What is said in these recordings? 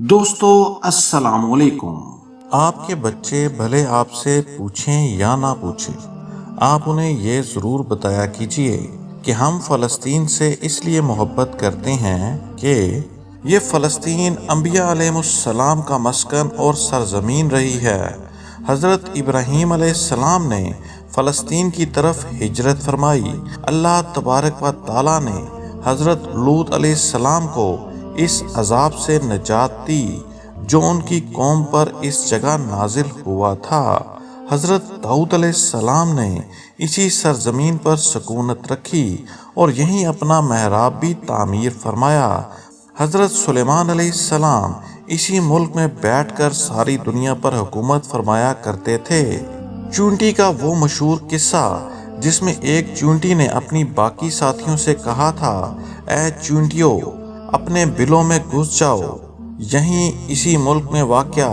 دوستو السلام علیکم۔ آپ کے بچے بھلے آپ سے پوچھیں یا نہ پوچھیں، آپ انہیں یہ ضرور بتایا کیجئے کہ ہم فلسطین سے اس لیے محبت کرتے ہیں کہ یہ فلسطین انبیاء علیہ السلام کا مسکن اور سرزمین رہی ہے۔ حضرت ابراہیم علیہ السلام نے فلسطین کی طرف ہجرت فرمائی۔ اللہ تبارک و تعالیٰ نے حضرت لوط علیہ السلام کو اس عذاب سے نجات دی جو ان کی قوم پر اس جگہ نازل ہوا تھا۔ حضرت داؤد علیہ السلام نے اسی سرزمین پر سکونت رکھی اور یہیں اپنا محراب بھی تعمیر فرمایا۔ حضرت سلیمان علیہ السلام اسی ملک میں بیٹھ کر ساری دنیا پر حکومت فرمایا کرتے تھے۔ چونٹی کا وہ مشہور قصہ جس میں ایک چونٹی نے اپنی باقی ساتھیوں سے کہا تھا، اے چونٹیوں اپنے بلوں میں گھس جاؤ، یہیں اسی ملک میں واقع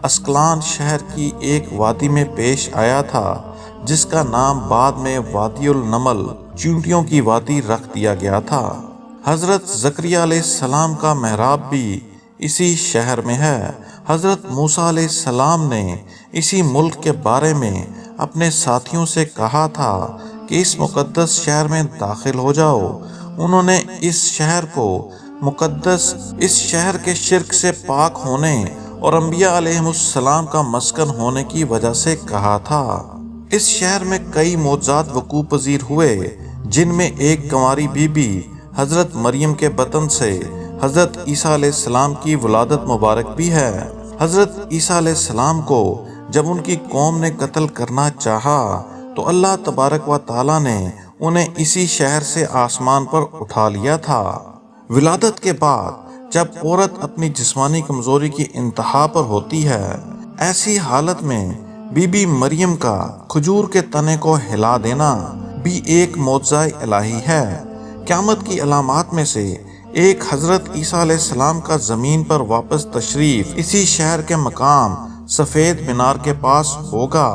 اسکلان شہر کی ایک وادی میں پیش آیا تھا جس کا نام بعد میں وادی النمل چونٹیوں کی وادی رکھ دیا گیا تھا۔ حضرت زکریا علیہ السلام کا محراب بھی اسی شہر میں ہے۔ حضرت موسیٰ علیہ السلام نے اسی ملک کے بارے میں اپنے ساتھیوں سے کہا تھا کہ اس مقدس شہر میں داخل ہو جاؤ۔ انہوں نے اس شہر کو مقدس، اس شہر کے شرک سے پاک ہونے اور انبیاء علیہ السلام کا مسکن ہونے کی وجہ سے کہا تھا۔ اس شہر میں کئی معجزات وقوع پذیر ہوئے جن میں ایک کنواری بی بی حضرت مریم کے بطن سے حضرت عیسیٰ علیہ السلام کی ولادت مبارک بھی ہے۔ حضرت عیسیٰ علیہ السلام کو جب ان کی قوم نے قتل کرنا چاہا تو اللہ تبارک و تعالیٰ نے انہیں اسی شہر سے آسمان پر اٹھا لیا تھا۔ ولادت کے بعد جب عورت اپنی جسمانی کمزوری کی انتہا پر ہوتی ہے، ایسی حالت میں بی بی مریم کا کھجور کے تنے کو ہلا دینا بھی ایک معجزہ الہی ہے۔ قیامت کی علامات میں سے ایک حضرت عیسیٰ علیہ السلام کا زمین پر واپس تشریف اسی شہر کے مقام سفید مینار کے پاس ہوگا۔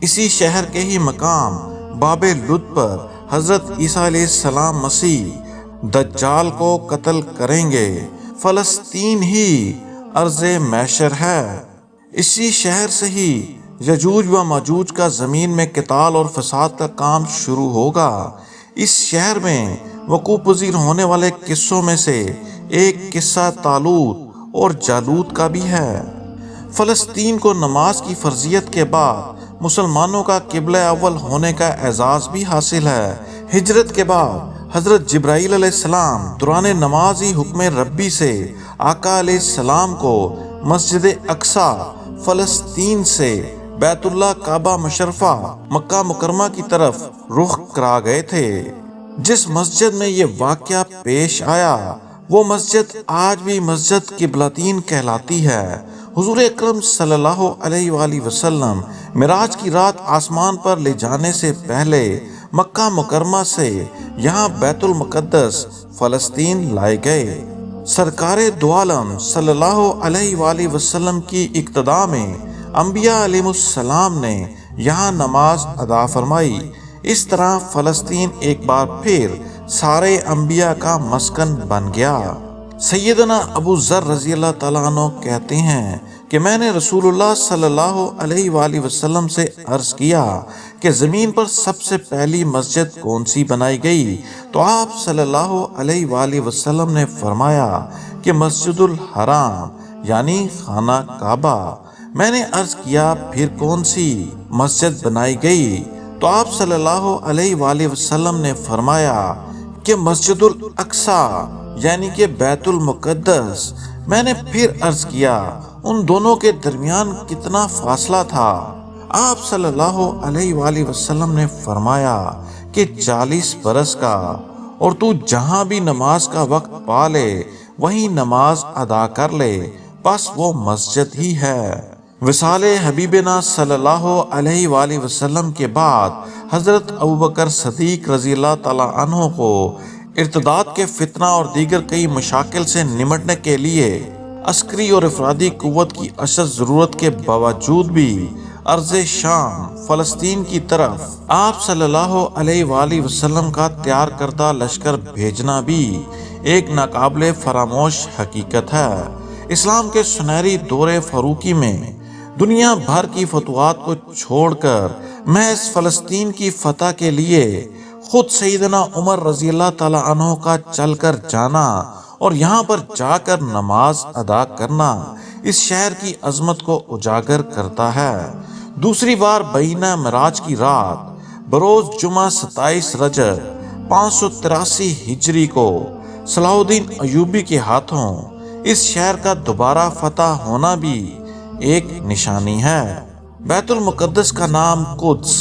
اسی شہر کے ہی مقام باب لد پر حضرت عیسیٰ علیہ السلام مسیح دجال کو قتل کریں گے۔ فلسطین ہی ارض محشر ہے۔ اسی شہر سے ہی یجوج و ماجوج کا زمین میں قتال اور فساد کا کام شروع ہوگا۔ اس شہر میں وقوع پذیر ہونے والے قصوں میں سے ایک قصہ طالوت اور جالوت کا بھی ہے۔ فلسطین کو نماز کی فرضیت کے بعد مسلمانوں کا قبلہ اول ہونے کا اعزاز بھی حاصل ہے۔ ہجرت کے بعد حضرت جبرائیل علیہ السلام دوران نماز ہی حکم ربی سے آقا علیہ السلام کو مسجد اقصیٰ فلسطین سے بیت اللہ کعبہ مشرفہ مکہ مکرمہ کی طرف رخ کرا گئے تھے۔ جس مسجد میں یہ واقعہ پیش آیا وہ مسجد آج بھی مسجد قبلتین کہلاتی ہے۔ حضور اکرم صلی اللہ علیہ وآلہ وسلم معراج کی رات آسمان پر لے جانے سے پہلے مکہ مکرمہ سے یہاں بیت المقدس فلسطین لائے گئے۔ سرکار دو عالم صلی اللہ علیہ وآلہ وسلم کی اقتداء میں انبیاء علیہ السلام نے یہاں نماز ادا فرمائی۔ اس طرح فلسطین ایک بار پھر سارے انبیاء کا مسکن بن گیا۔ سیدنا ابو ذر رضی اللہ تعالیٰ عنہ کہتے ہیں کہ میں نے رسول اللہ صلی اللہ علیہ وآلہ وسلم سے عرض کیا کہ زمین پر سب سے پہلی مسجد کون سی بنائی گئی؟ تو آپ صلی اللہ علیہ وآلہ وسلم نے فرمایا کہ مسجد الحرام یعنی خانہ کعبہ۔ میں نے عرض کیا پھر کون سی مسجد بنائی گئی؟ تو آپ صلی اللہ علیہ وآلہ وسلم نے فرمایا کہ مسجد الاقصیٰ یعنی کہ بیت المقدس۔ میں نے پھر عرض کیا ان دونوں کے درمیان کتنا فاصلہ تھا؟ آپ صلی اللہ علیہ وآلہ وسلم نے فرمایا کہ 40 برس کا، اور تو جہاں بھی نماز کا وقت پا لے وہیں نماز ادا کر لے، بس وہ مسجد ہی ہے۔ وصال حبیبنا صلی اللہ علیہ وآلہ وسلم کے بعد حضرت ابوبکر صدیق رضی اللہ تعالیٰ عنہ کو ارتداد کے فتنہ اور دیگر کئی مشاکل سے نمٹنے کے لیے عسکری اور افرادی قوت کی اشد ضرورت کے باوجود بھی ارض شام فلسطین کی طرف آپ صلی اللہ علیہ وآلہ وسلم کا تیار کردہ لشکر بھیجنا بھی ایک ناقابل فراموش حقیقت ہے۔ اسلام کے سنہری دور فاروقی میں دنیا بھر کی فتوحات کو چھوڑ کر محض فلسطین کی فتح کے لیے خود سیدنا عمر رضی اللہ تعالی عنہ کا چل کر جانا اور یہاں پر جا کر نماز ادا کرنا اس شہر کی عظمت کو اجاگر کرتا ہے۔ دوسری بار بینہ معراج کی رات بروز جمعہ 27 رجب 583 ہجری کو صلاح الدین ایوبی کے ہاتھوں اس شہر کا دوبارہ فتح ہونا بھی ایک نشانی ہے۔ بیت المقدس کا نام قدس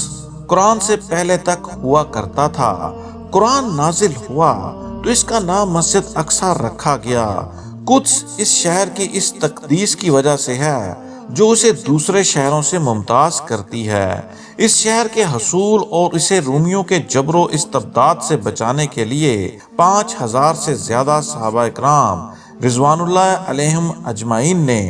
قرآن سے پہلے تک ہوا کرتا تھا۔ قرآن نازل ہوا تو اس کا نام مسجد اقصی رکھا گیا۔ قدس اس شہر کی اس تقدیس کی وجہ سے ہے جو اسے دوسرے شہروں سے ممتاز کرتی ہے۔ اس شہر کے حصول اور اسے رومیوں کے جبر و استبداد سے بچانے کے لیے 5000 سے زیادہ صحابہ کرام رضوان اللہ علیہم اجمعین نے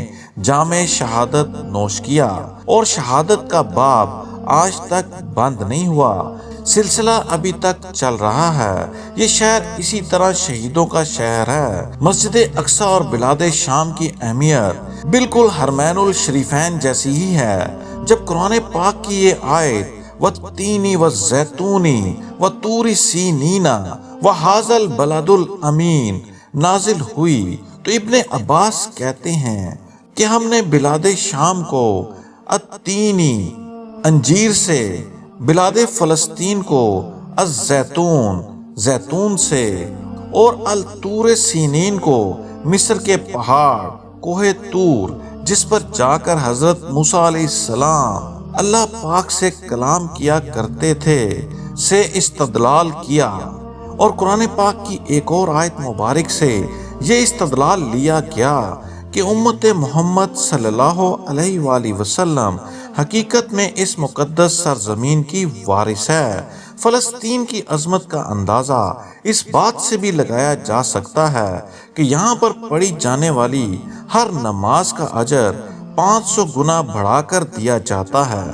جام شہادت نوش کیا اور شہادت کا باب آج تک بند نہیں ہوا، سلسلہ ابھی تک چل رہا ہے۔ یہ شہر اسی طرح شہیدوں کا شہر ہے۔ مسجد اقصی اور بلاد شام کی اہمیت بالکل حرمین الشریفین جیسی ہی ہے۔ جب قرآن پاک کی یہ آیت وَالتِّینِ وَالزَّیتُونِ وَطُورِ سِینِینَ وَہَٰذَا الْبَلَدُ الْأَمِینَ نازل ہوئی تو ابن عباس کہتے ہیں کہ ہم نے بلاد شام کو التینی انجیر سے، بلاد فلسطین کو الزیتون زیتون سے اور الطور سینین کو مصر کے پہاڑ کوہ طور جس پر جا کر حضرت موسیٰ علیہ السلام اللہ پاک سے کلام کیا کرتے تھے سے استدلال کیا، اور قرآن پاک کی ایک اور آیت مبارک سے یہ استدلال لیا گیا کہ امت محمد صلی اللہ علیہ وآلہ وسلم حقیقت میں اس مقدس سرزمین کی وارث ہے۔ فلسطین کی عظمت کا اندازہ اس بات سے بھی لگایا جا سکتا ہے کہ یہاں پر پڑھی جانے والی ہر نماز کا اجر 500 گنا بڑھا کر دیا جاتا ہے۔